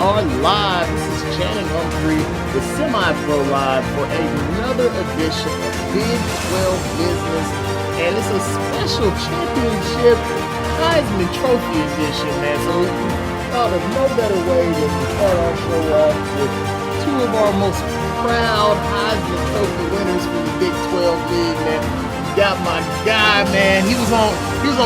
are live. This is Channing Humphrey, the Semi-Pro Live for another edition of Big 12 Business. And it's a special championship Heisman Trophy edition, man. So we thought of no better way than to start our show off with two of our most proud Heisman Trophy winners for the Big 12 League, man. Got my guy, man. He was on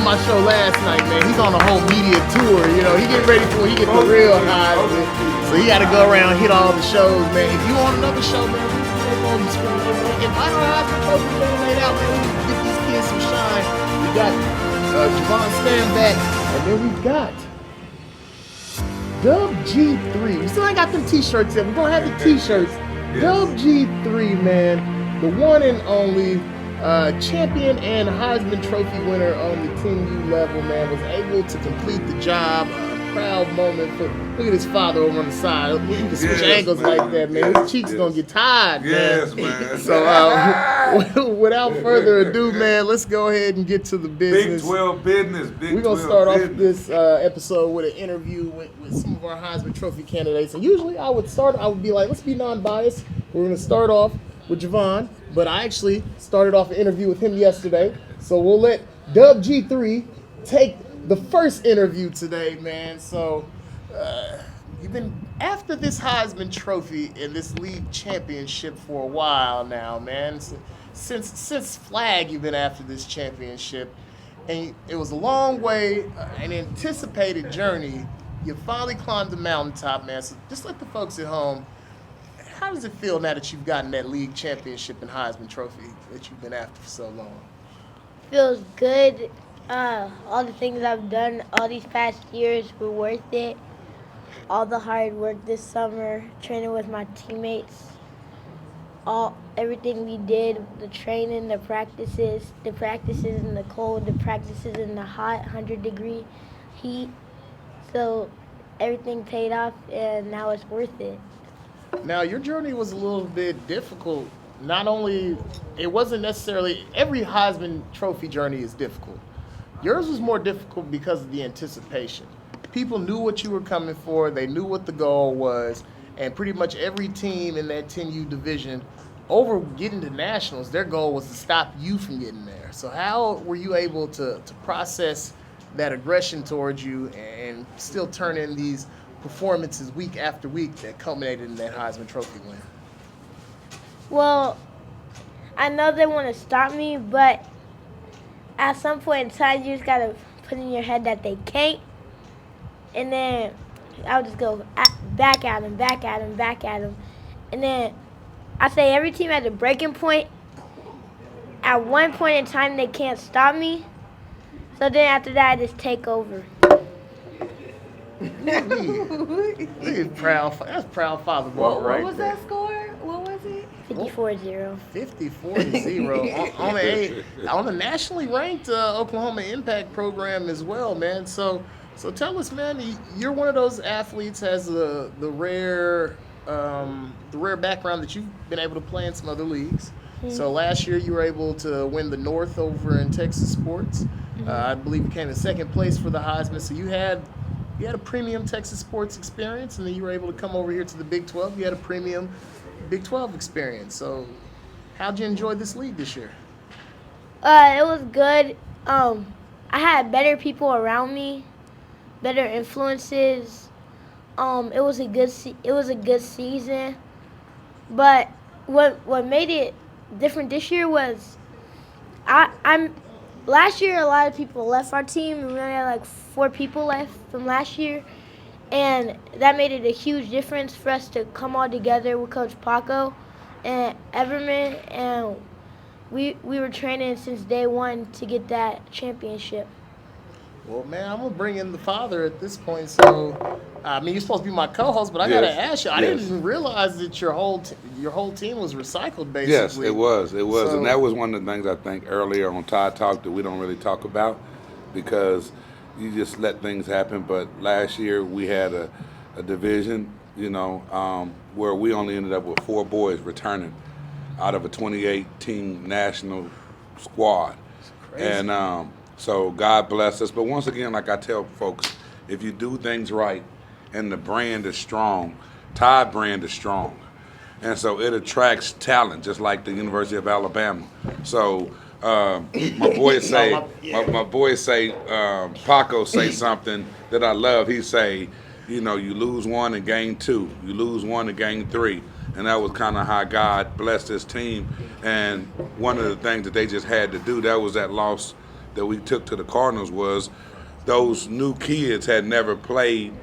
my show last night, man. He's on a whole media tour, you know. He get ready for when he get the real Heisman. So he got to go around and hit all the shows, man. If you want another show, man, we can on the screen. If I don't have the trophy laid out, man, we can get these kids some shine. We got Javon Stanback, and then we got Dub G3. We still ain't got them t-shirts yet. We're gonna have the t-shirts. Dub G3, man, the one and only champion and Heisman Trophy winner on the 10U level, man, was able to complete the job. A proud moment for, look at his father over on the side. We can switch angles like that, man. His cheeks gonna get tired, man. Yes, man. So without further ado, man, let's go ahead and get to the business. Big 12 business. We're going to start off this episode with an interview with some of our Heisman Trophy candidates. And usually I would be like, let's be non-biased. We're going to start off with Javon. But I actually started off an interview with him yesterday. So we'll let Dub G3 take the first interview today, man. So you've been after this Heisman Trophy and this league championship for a while now, man. Since Flag, you've been after this championship. And it was a long way, an anticipated journey. You finally climbed the mountaintop, man. So just let the folks at home, how does it feel now that you've gotten that league championship and Heisman Trophy that you've been after for so long? Feels good. All the things I've done all these past years were worth it. All the hard work this summer, training with my teammates, everything we did, the training, the practices in the cold, the practices in the hot 100-degree heat. So everything paid off, and now it's worth it. Now, your journey was a little bit difficult. Not only, it wasn't necessarily, every Heisman Trophy journey is difficult. Yours was more difficult because of the anticipation. People knew what you were coming for. They knew what the goal was. And pretty much every team in that 10U division, over getting to nationals, their goal was to stop you from getting there. So how were you able to process that aggression towards you and still turn in these performances week after week that culminated in that Heisman Trophy win? Well, I know they want to stop me, but at some point in time, you just got to put in your head that they can't. And then I'll just go back at him. And then I say every team has a breaking point. At one point in time, they can't stop me. So then after that, I just take over. Look at proud. That's proud father ball right What was there. that score? What was it? 54-0. 54-0 on the nationally ranked Oklahoma Impact program as well, man. So tell us, man, you're one of those athletes has the rare background that you've been able to play in some other leagues. Mm-hmm. So last year you were able to win the North over in Texas Sports. Mm-hmm. I believe you came in second place for the Heisman. So you had a premium Texas sports experience, and then you were able to come over here to the Big 12. You had a premium Big 12 experience. So how'd you enjoy this league this year? It was good. I had better people around me, better influences. It was a good season. But what made it different this year was last year a lot of people left our team. We only had like 4 people left from last year. And that made it a huge difference for us to come all together with Coach Paco and Everman. And we were training since day one to get that championship. Well, man, I'm going to bring in the father at this point. So, I mean, you're supposed to be my co-host, but I got to ask you. I didn't realize that your whole team was recycled, basically. Yes, it was. So, and that was one of the things I think earlier on Tide Talk that we don't really talk about because you just let things happen. But last year we had a division, where we only ended up with 4 boys returning out of a 28-team national squad. And so God bless us. But once again, like I tell folks, if you do things right and the brand is strong, Tide brand is strong. And so it attracts talent, just like the University of Alabama. So my boys say, my boys say, Paco say something that I love. He say, you know, you lose one and gain two, you lose one and gain three, and that was kind of how God blessed this team. And one of the things that they just had to do, that was that loss that we took to the Cardinals, was those new kids had never played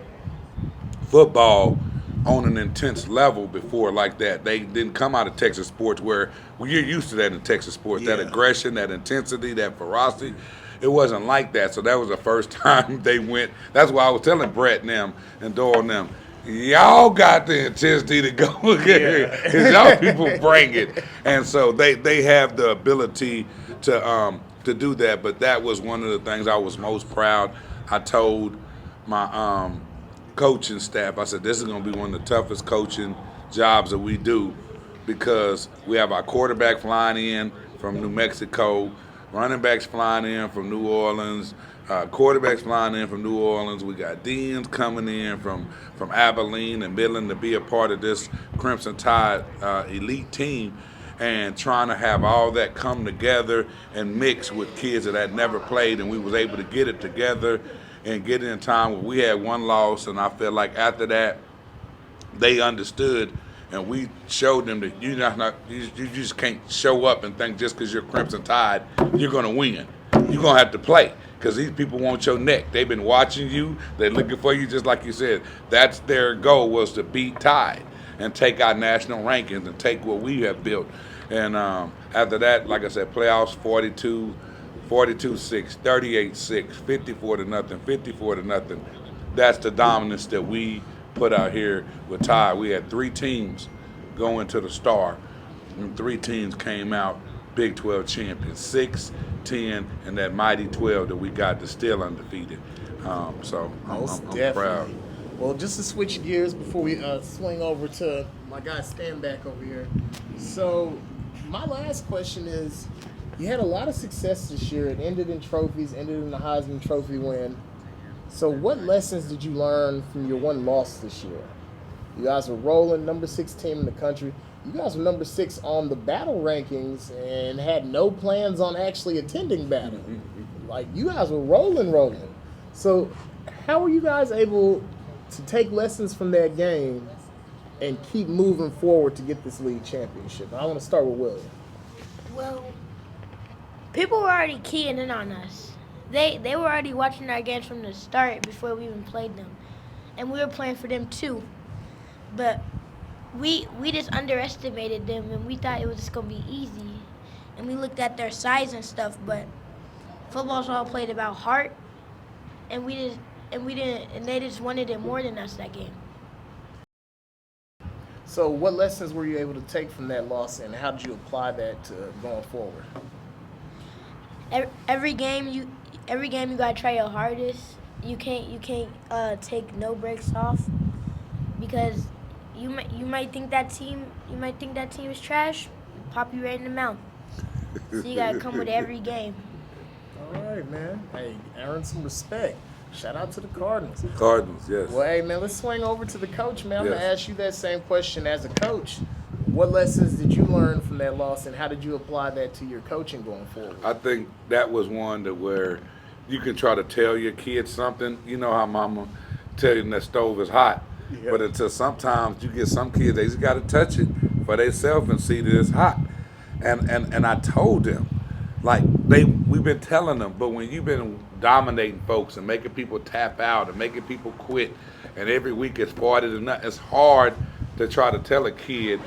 football on an intense level before like that. They didn't come out of Texas sports where you're used to that in Texas sports, that aggression, that intensity, that ferocity. It wasn't like that. So that was the first time they went. That's why I was telling Brett and them and Doyle and them, y'all got the intensity to go again. Because y'all people bring it. And so they have the ability to do that. But that was one of the things I was most proud. I told my coaching staff, I said, this is going to be one of the toughest coaching jobs that we do, because we have our quarterback flying in from New Mexico, running backs flying in from New Orleans, quarterbacks flying in from New Orleans. We got deans coming in from Abilene and Midland to be a part of this Crimson Tide elite team, and trying to have all that come together and mix with kids that had never played, and we was able to get it together and get it in time where we had one loss. And I feel like after that, they understood, and we showed them that you just can't show up and think just because you're Crimson Tide, you're going to win. You're going to have to play, because these people want your neck. They've been watching you. They're looking for you, just like you said. That's their goal, was to beat Tide and take our national rankings and take what we have built. And after that, like I said, playoffs 42-6, 38-6, 54-0, 54-0. That's the dominance that we put out here with Tide. We had 3 teams go into the Star, and 3 teams came out Big 12 champions, 6, 10, and that mighty 12 that we got that's still undefeated. So I'm proud. Well, just to switch gears before we swing over to my guy Stan back over here. So my last question is, you had a lot of success this year. It ended in trophies, ended in the Heisman Trophy win. So what lessons did you learn from your one loss this year? You guys were rolling, number 6 team in the country. You guys were number 6 on the battle rankings and had no plans on actually attending battle. Like, you guys were rolling. So how were you guys able to take lessons from that game and keep moving forward to get this league championship? I want to start with William. Well, people were already keying in on us. They were already watching our games from the start before we even played them. And we were playing for them too. But we just underestimated them, and we thought it was just going to be easy. And we looked at their size and stuff, but football's all played about heart, and they just wanted it more than us that game. So what lessons were you able to take from that loss, and how did you apply that to going forward? Every game you gotta try your hardest. You can't take no breaks off, because you might think that team is trash, pop you right in the mouth. So you gotta come with every game. All right, man. Hey, earn some respect. Shout out to the Cardinals. Cardinals, yes. Well, hey, man, let's swing over to the coach, man. I'm Yes. going to ask you that same question as a coach. What lessons did you learn from that loss, and how did you apply that to your coaching going forward? I think that was one that where you can try to tell your kids something. You know how mama tell you that stove is hot. Yeah. But until sometimes you get some kids, they just got to touch it for themselves and see that it's hot. And I told them, like, we've been telling them, but when you've been dominating folks and making people tap out and making people quit, and every week it's 40 to nothing, it's hard to try to tell a kid,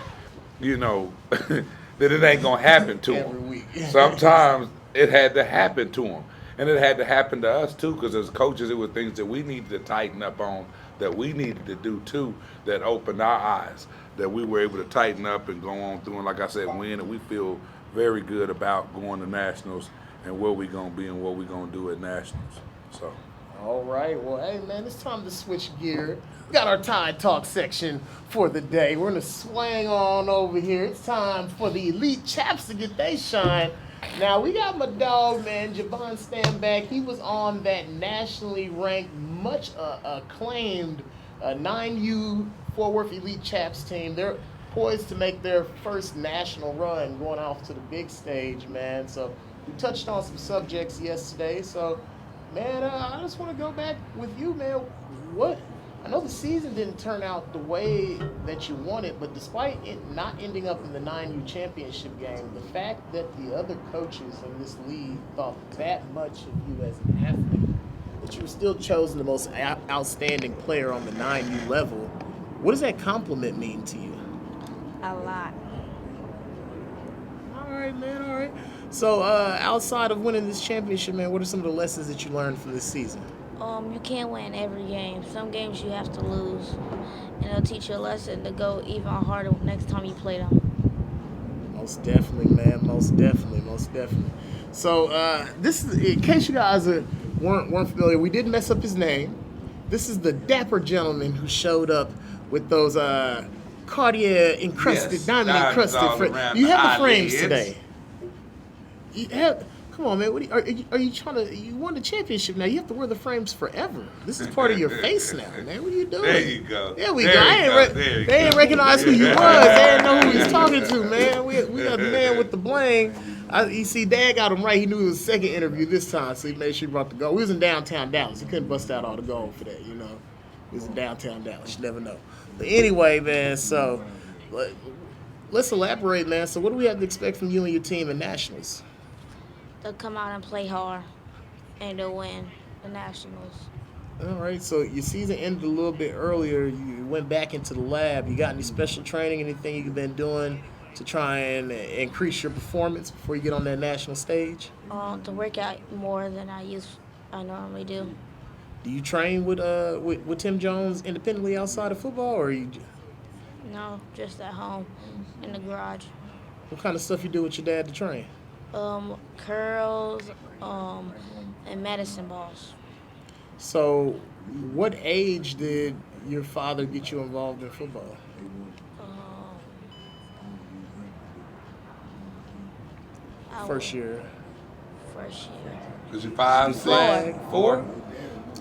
you know, that it ain't gonna happen to Every them. week. Sometimes it had to happen to them, and it had to happen to us too, because as coaches, it were things that we needed to tighten up on, that we needed to do too, that opened our eyes, that we were able to tighten up and go on through, and like I said, win, and we feel very good about going to nationals and where we gonna be and what we gonna do at nationals. So. All right. Well, hey, man, it's time to switch gear. We got our Tide Talk section for the day. We're going to swing on over here. It's time for the elite chaps to get they shine. Now, we got my dog, man, Javon Stanback. He was on that nationally ranked, much acclaimed 9U Fort Worth Elite Chaps team. They're poised to make their first national run, going off to the big stage, man. So we touched on some subjects yesterday. So, man, I just want to go back with you, man. What? I know the season didn't turn out the way that you wanted, but despite it not ending up in the 9U championship game, the fact that the other coaches in this league thought that much of you as an athlete, that you were still chosen the most outstanding player on the 9U level, what does that compliment mean to you? A lot. All right, man, all right. So, outside of winning this championship, man, what are some of the lessons that you learned from this season? You can't win every game. Some games you have to lose, and it'll teach you a lesson to go even harder next time you play them. Most definitely, man. Most definitely. So, this is, in case you guys weren't familiar, we did mess up his name. This is the dapper gentleman who showed up with those Cartier encrusted, diamond encrusted frames. You have the frames today. You have. Come on, man. What are you trying to? You won the championship now. You have to wear the frames forever. This is part of your face now, man. What are you doing? There you go. There we go. They ain't recognize who you was. They didn't know who he was talking to, man. We got the man with the bling. You see, Dad got him right. He knew it was the second interview this time, so he made sure he brought the gold. We was in downtown Dallas. He couldn't bust out all the gold for that, you know. We was in downtown Dallas. You never know. But anyway, man, so let's elaborate, man. So what do we have to expect from you and your team in Nationals? They'll come out and play hard, and they'll win the Nationals. All right, so your season ended a little bit earlier. You went back into the lab. You got any special training, anything you've been doing to try and increase your performance before you get on that national stage? To work out more than I normally do. Do you train with Tim Jones independently outside of football, or you? No, just at home in the garage. What kind of stuff you do with your dad to train? Curls, and medicine balls. So, what age did your father get you involved in football? First year. Is you 5, 6, 4?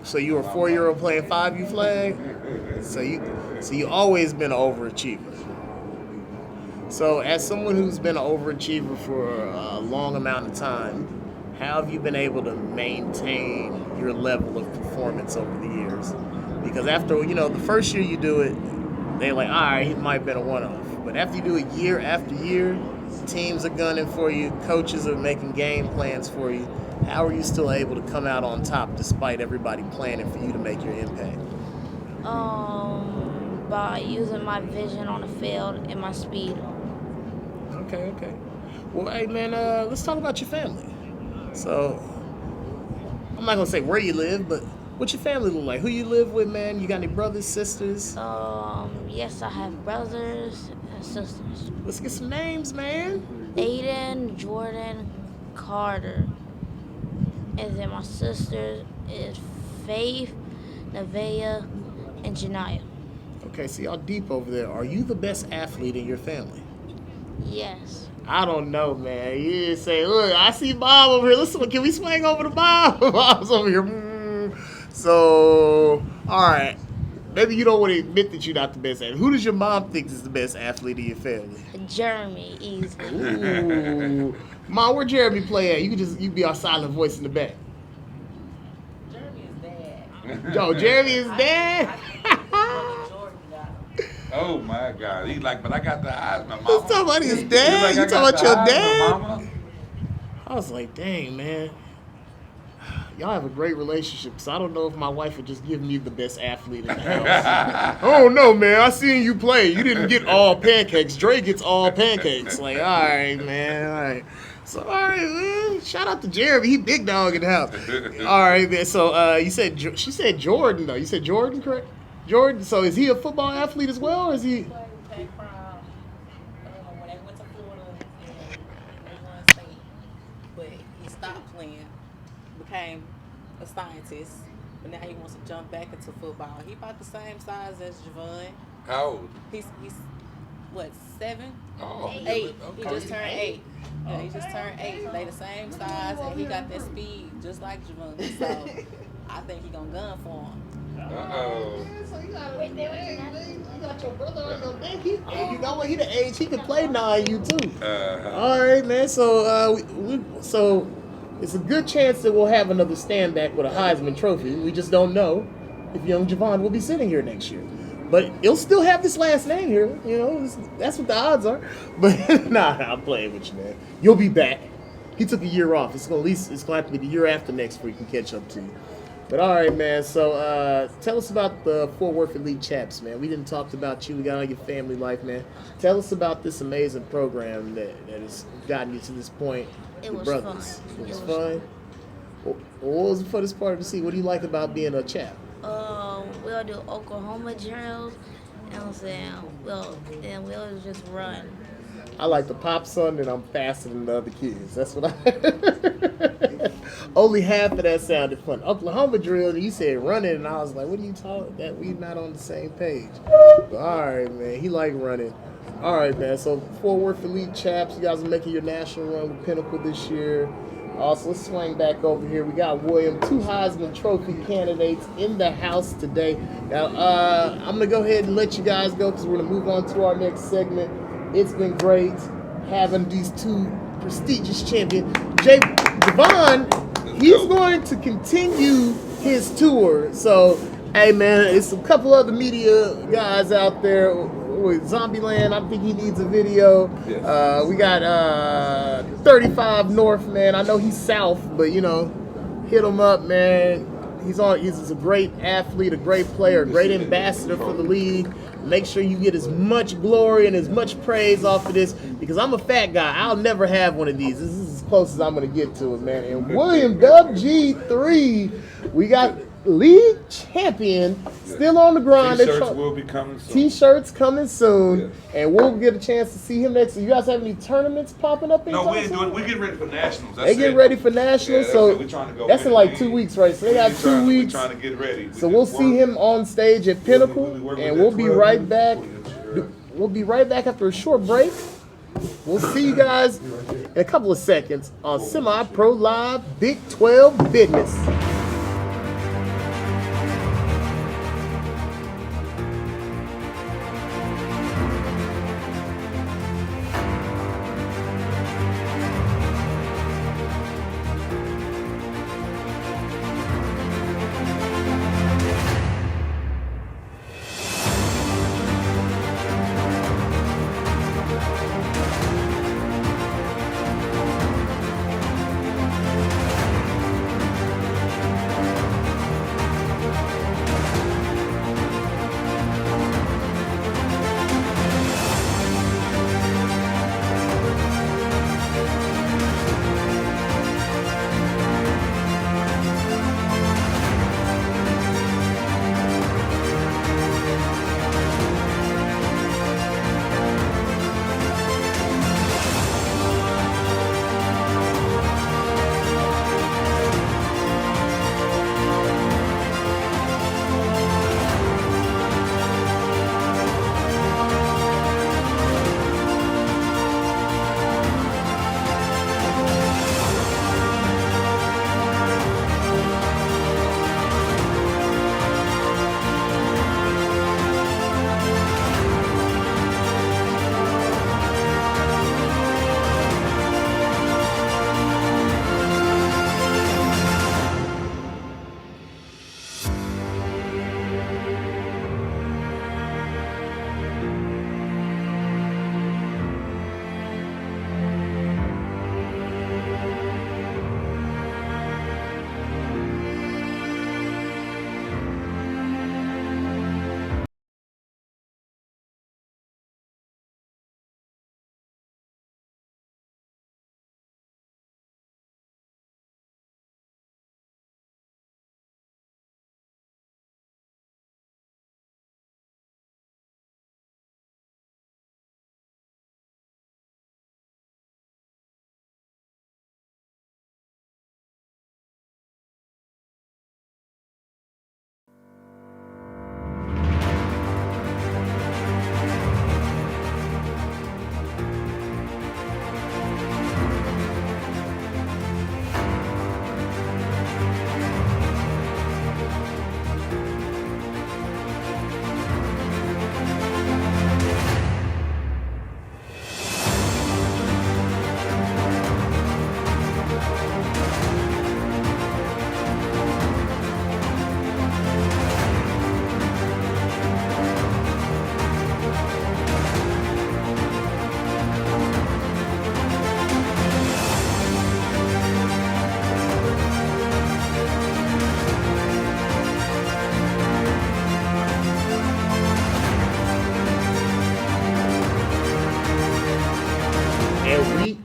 So you were a 4-year-old playing 5U flag? So you always been an overachiever. So as someone who's been an overachiever for a long amount of time, how have you been able to maintain your level of performance over the years? Because after, the first year you do it, they're like, all right, he might have been a one-off. But after you do it year after year, teams are gunning for you, coaches are making game plans for you. How are you still able to come out on top despite everybody planning for you to make your impact? By using my vision on the field and my speed. Okay. Well, hey, man, let's talk about your family. So, I'm not going to say where you live, but what's your family look like? Who you live with, man? You got any brothers, sisters? Yes, I have brothers and sisters. Let's get some names, man. Aiden, Jordan, Carter. And then my sister is Faith, Nevaeh, and Janiyah. Okay, so y'all deep over there. Are you the best athlete in your family? Yes. I don't know, man. You didn't say, look, I see Bob over here. Listen, can we swing over to Bob? Bob's over here. So, all right. Maybe you don't want to admit that you're not the best athlete. Who does your mom think is the best athlete in your family? Jeremy, easy. Ooh. Mom, where Jeremy play at? You be our silent voice in the back. Jeremy is dad. Yo, Jeremy is dad? Oh my God! He's like, but I got the Heisman, mama. Let's talk about his dad. Like, You talking about your dad? Mama? I was like, dang, man. Y'all have a great relationship, because I don't know if my wife would just give me the best athlete in the house. Oh, no, man. I seen you play. You didn't get all pancakes. Dre gets all pancakes. Like, all right, man. All right. So, all right, man. Shout out to Jeremy. He big dog in the house. All right, man. So, she said Jordan, though. You said Jordan, correct? Jordan. So, is he a football athlete as well, or is he? Played back from when they went to Florida and they won state, but he stopped playing, became a scientist, but now he wants to jump back into football. He about the same size as Javon. How old? He's what, 7? Oh, 8. okay. He just turned 8. Yeah, he just turned 8. They the same size, and he got that speed just like Javon. So I think he gonna gun for him. Uh-oh. So you got you got your brother on your neck. And you know what? He the age he can play 9U too. All right, man. So so it's a good chance that we'll have another stand back with a Heisman Trophy. We just don't know if young Javon will be sitting here next year. But he'll still have this last name here. You know, that's what the odds are. But nah, I'm playing with you, man. You'll be back. He took a year off. It's gonna have to be the year after next before he can catch up to you. But all right, man. So tell us about the Fort Worth Elite Chaps, man. We didn't talk about you. We got on your family life, man. Tell us about this amazing program that has gotten you to this point. It with was brothers. fun. It was fun. What was the funnest part to see? What do you like about being a chap? We'll do Oklahoma drills, you know what I'm saying? We'll just run. I like to pop sun and I'm faster than the other kids. That's what I. Only half of that sounded fun. Oklahoma drill, you said running, and I was like, what are you talking? That we not on the same page. But all right, man. He like running. All right, man. So Fort Worth Elite Chaps, you guys are making your national run with Pinnacle this year. Also, let's swing back over here. We got William, 2 Heisman Trophy candidates in the house today. Now, I'm going to go ahead and let you guys go because we're going to move on to our next segment. It's been great having these 2 prestigious champions. Javon, he's going to continue his tour. So, hey, man, it's a couple other media guys out there with Zombieland. I think he needs a video. Yes. We got 35 North, man. I know he's south, but, you know, hit him up, man. He's a great athlete, a great player, a great ambassador for the league. Make sure you get as much glory and as much praise off of this because I'm a fat guy. I'll never have one of these. This is as close as I'm going to get to it, man. And William WG3, we got league champion, still on the grind. T-shirts will be coming soon. T-shirts coming soon, Yes. and we'll get a chance to see him next. You guys have any tournaments popping up? No, we ain't doing it. We getting ready for nationals. They getting ready for nationals, Yeah, so we're trying to go that's in win like the 2 league. weeks, right? So they got 2 weeks. We're trying to get ready. So we'll see him on stage at Pinnacle, and we'll be right back. We'll be right back after a short break. We'll see you guys in a couple of seconds on Semi Pro Live Big 12 Business.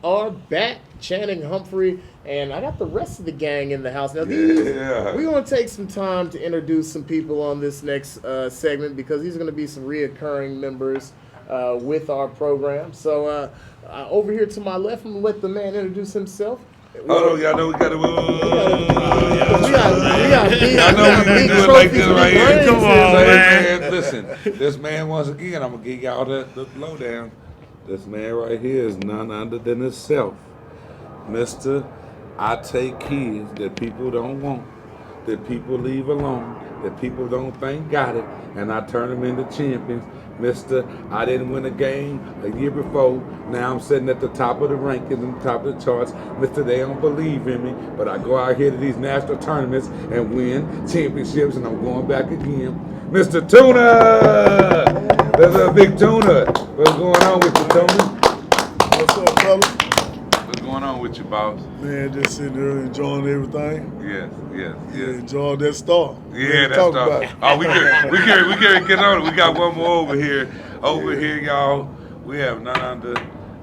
are back. Channing Humphrey, and I got the rest of the gang in the house. Now, we're going to take some time to introduce some people on this next segment because these are going to be some reoccurring members with our program. So, over here to my left, I'm going to let the man introduce himself. Oh, y'all know we got to. We got big do it like trophies this with right the here. brains. Come on, man. Listen, this man, once again, I'm going to give y'all the lowdown. This man right here is none other than himself. Mr. I take kids that people don't want, that people leave alone, that people don't think got it, and I turn them into champions. Mr. I didn't win a game a year before. Now I'm sitting at the top of the rankings and the top of the charts. Mr. They don't believe in me, but I go out here to these national tournaments and win championships, and I'm going back again. Mr. Tuna! There's a big Tuna. What's going on with you, Tuna? What's up, fella? What's going on with you, boss? Man, just sitting there enjoying everything. Yes. Enjoying that star. Yeah, that's stuff. Oh, we can get on it. We got one more over here. Over here, y'all. We have none other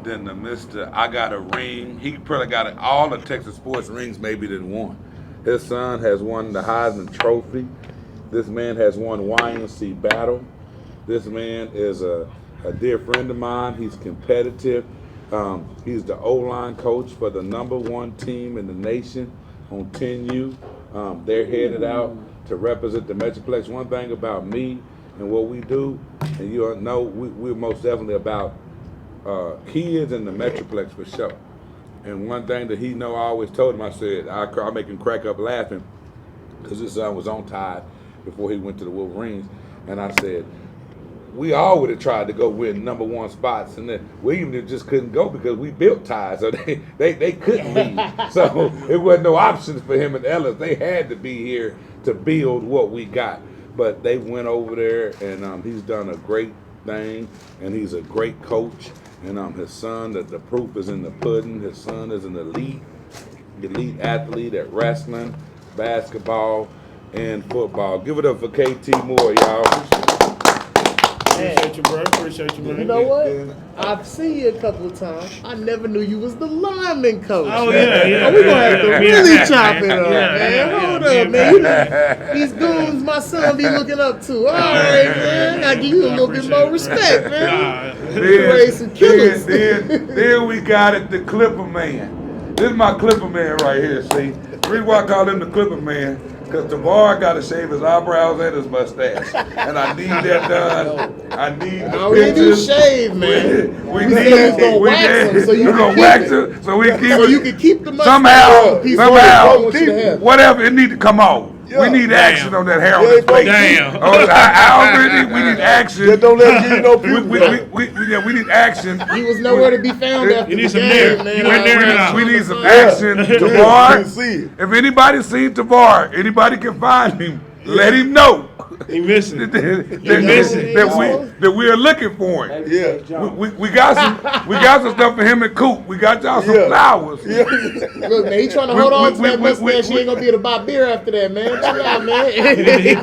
than the Mr. I Got a Ring. He probably got all the Texas sports rings, maybe than one. His son has won the Heisman Trophy. This man has won YMC Battle. This man is a dear friend of mine. He's competitive. He's the O-line coach for the #1 team in the nation on 10U. They're headed out to represent the Metroplex. One thing about me and what we do, and you know, we're most definitely about kids in the Metroplex for sure. And one thing that he know, I always told him, I said, I make him crack up laughing because his son was on Tide before he went to the Wolverines. And I said, we all would have tried to go win #1 spots, and then William just couldn't go because we built Tide, so they couldn't leave. So it wasn't no options for him and Ellis. They had to be here to build what we got. But they went over there, and he's done a great thing, and he's a great coach. And his son, the proof is in the pudding. His son is an elite athlete at wrestling, basketball, and football. Give it up for KT Moore, y'all. Appreciate you, bro. Appreciate you, man. You know what? I've seen you a couple of times. I never knew you was the lineman coach. Oh, yeah. We're going to have to really chop it up, Yeah, man. Hold yeah, up, man. You know, these goons my son be looking up to. All right, man. I give you a little bit more respect, man. Raise some killers. Then we got it, the Clipper Man. This is my Clipper Man right here, see? The reason why I call him the Clipper Man, because Tavar got to shave his eyebrows and his mustache. And I need that done. I need the No, we do pictures. shave, man. We You need said you was gonna we wax did. them so you We can gonna keep wax it. it so we keep So it. you can keep the mustache. Somehow, whatever, it need to come off. We need action on that hair on his face. Damn. Oh, I already, we need action. Just don't let him give you no puke. We need action. He was nowhere to be found after You need the some game, nerve. man. You went there and out. We need some action. Tavar, You see it. if anybody seen Tavar, anybody can find him, let him know. He missing. that we are looking for him. Yeah. We got some stuff for him and Coop. We got y'all some flowers. Look, man, he trying to hold on to that mustache. He ain't gonna be able to buy beer after that, man. Chill out, man.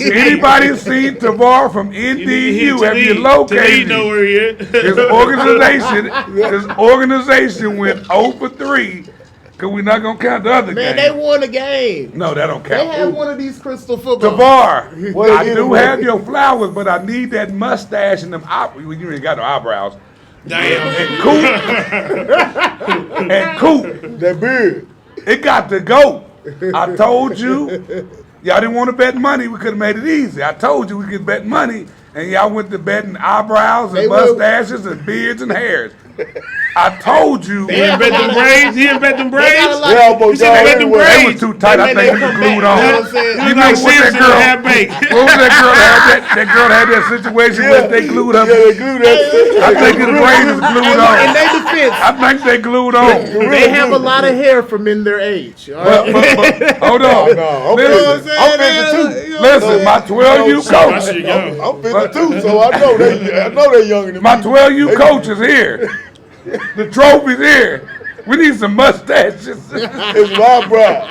Anybody seen Tavar from NDU? Have you located You know him? where he is. His organization went 0 for 3 because we're not gonna count the other Man, game. they won the game. No, that don't They count. have one of these crystal footballs. Tavar, What I it do is, have man. your flowers, but I need that mustache and them eyebrows. You ain't got no eyebrows. Damn. And Coop, That beard. it got to go. I told you, y'all didn't want to bet money. We could have made it easy. I told you we could bet money, and y'all went to betting eyebrows and They will. mustaches and beards and hairs. I told you. He didn't bet them braids. He didn't bet them They braids. got a lot He of- almost said they bet them They was braids. too tight. I They think we come glued back. on. You know what I'm saying? He You was know like what that Simpson girl? half baked. What was that girl that girl had that situation where they glued up? Yeah, they glued that. I think his brain is glued on. In their defense, I think they glued on. they have a lot of hair from in their age. All right? But hold on. No, Listen, I'm 52. listen, my 12U I coach. should go. I'm 52, so I know they younger than me. My 12U coach is here. The trophy's here. We need some mustaches. It's my bride.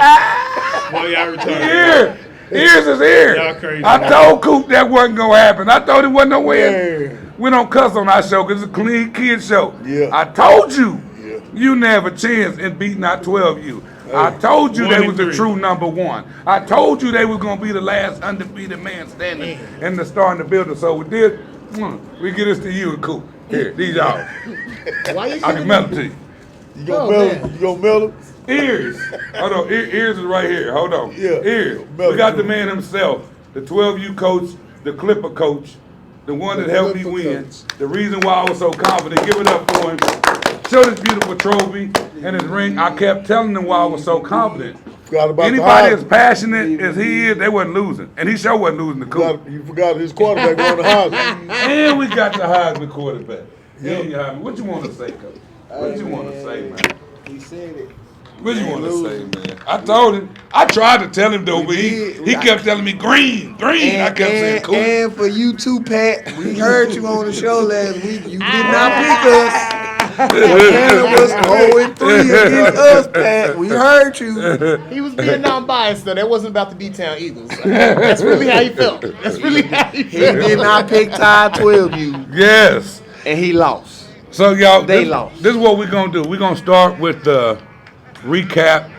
Boy, y'all retarded. Here. Ears is here. Y'all crazy. I told Coop that wasn't going to happen. I told it wasn't no way. Yeah. We don't cuss on our show because it's a clean kid show. Yeah. I told you. Yeah. You never have a chance in beating out 12U. I told you they was the true number one. I told you they was gonna be the last undefeated man standing in the starting the building. So we did. We get this to you and Coop. Here, these y'all. Why you I can mail it to you. You gonna mail him? Ears. Hold on. Ears is right here. Hold on. Yeah. Ears. Mail We it got to the him. man himself, the 12U coach, the Clipper coach, the one that helped me win. The reason why I was so confident. Give it up for him. Show this beautiful trophy and his ring. I kept telling them why I was so confident. Forgot about Anybody as the passionate as he is, they wasn't losing. And he sure wasn't losing the Coop. You forgot his quarterback on the Heisman. And we got the Heisman quarterback. Yeah. What you want to say, Coach? What you want to say, man? He said it. What you want to say, man? I told him. I tried to tell him though, but he kept telling me green. I kept saying cool. And for you too, Pat, we heard you on the show last week. You did not pick us. Montana was 0-3 against us, Pat. We heard you. He was being non-biased though. That wasn't about the B-Town Eagles. That's really how he felt. That's really how he He felt. did not pick Tide 12U, Yes. and he lost. So y'all, They this, lost. this is what we're gonna do. We're gonna start with the recap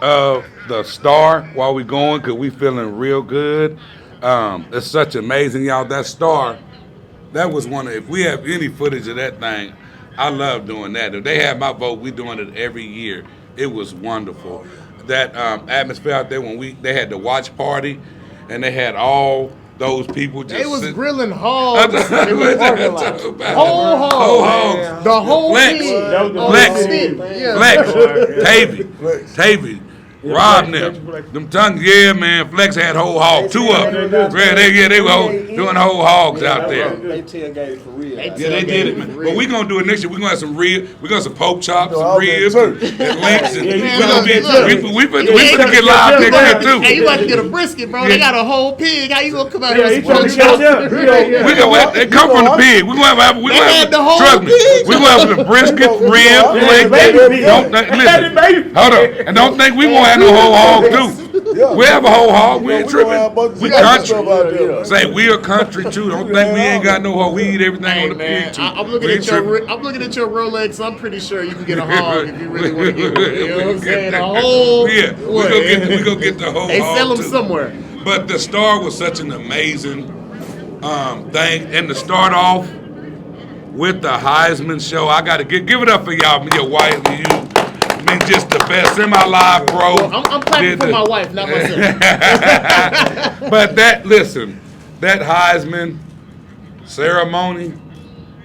of the star while we're going, cause we feeling real good. It's such amazing, y'all. That star, that was one of. If we have any footage of that thing, I love doing that. If they have my vote, we doing it every year. It was wonderful. That atmosphere out there when they had the watch party, and they had all those people just. They was sit- grilling hogs. They was Whole whole hogs. hogs. The whole Flex. thing. Flex. Yeah. Flex, Tavy, Rob them tongues, yeah, man. Flex had whole hog, two of them. They were doing whole hogs out there. They tailgated for real. Yeah, they did it, man. But we gonna do it next year. We gonna have some ribs. We gonna have some pork chops, No, some I'll ribs, be and links, and we gonna be. look. We finna get live next year too. Hey, you about to get a brisket, bro. They got a whole pig. How you gonna come out here with trying some to pork catch chops? They come from the pig. We gonna have. We They gonna had have. the whole Trust me. pig. We gonna have the brisket, ribs, legs. Don't listen. Hold on, and don't think we won't have no whole hog too. We have a whole hog. We ain't tripping. We country. Say we a country too. Don't think we ain't got no hog. We eat everything Hey on the man, pig too. I'm looking We at ain't your tripping. I'm looking at your Rolex. I'm pretty sure you can get a hog if you really want to get one. You know what I'm saying? A whole Yeah, we what? gonna get the whole They hog sell them too. somewhere. But the star was such an amazing thing, and to start off with the Heisman show, I gotta give it up for y'all, your wife, and you. I mean, just the best semi-live, bro. Well, I'm clapping for my wife, not myself. But that Heisman ceremony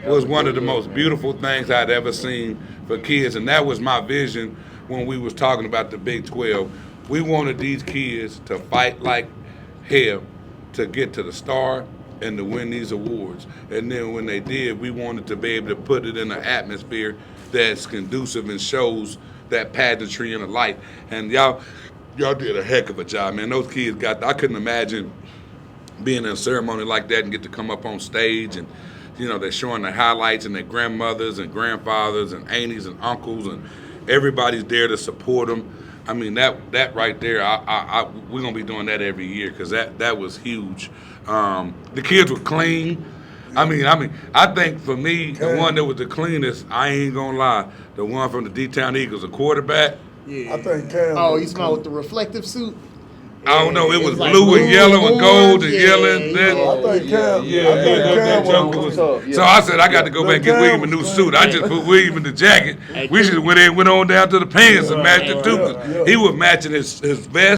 was one of the most beautiful things I'd ever seen for kids, and that was my vision when we was talking about the Big 12. We wanted these kids to fight like hell to get to the star and to win these awards. And then when they did, we wanted to be able to put it in an atmosphere that's conducive and shows that pageantry and the light. And y'all did a heck of a job, man. Those kids I couldn't imagine being in a ceremony like that and get to come up on stage and, you know, they're showing the highlights and their grandmothers and grandfathers and aunties and uncles and everybody's there to support them. I mean, that right there, we're going to be doing that every year because that was huge. The kids were clean. I think for me, the one that was the cleanest, I ain't going to lie, the one from the D-Town Eagles, the quarterback. Yeah. I think Cam. Oh, you smell with the reflective suit? I don't know, it was like blue and yellow and gold and yeah, yellow. And I think Cam. that joker was. So I said I got to go back and get William a new suit. I just put William in the jacket. We just went on down to the pants and matched it too. 'Cause he was matching his vest.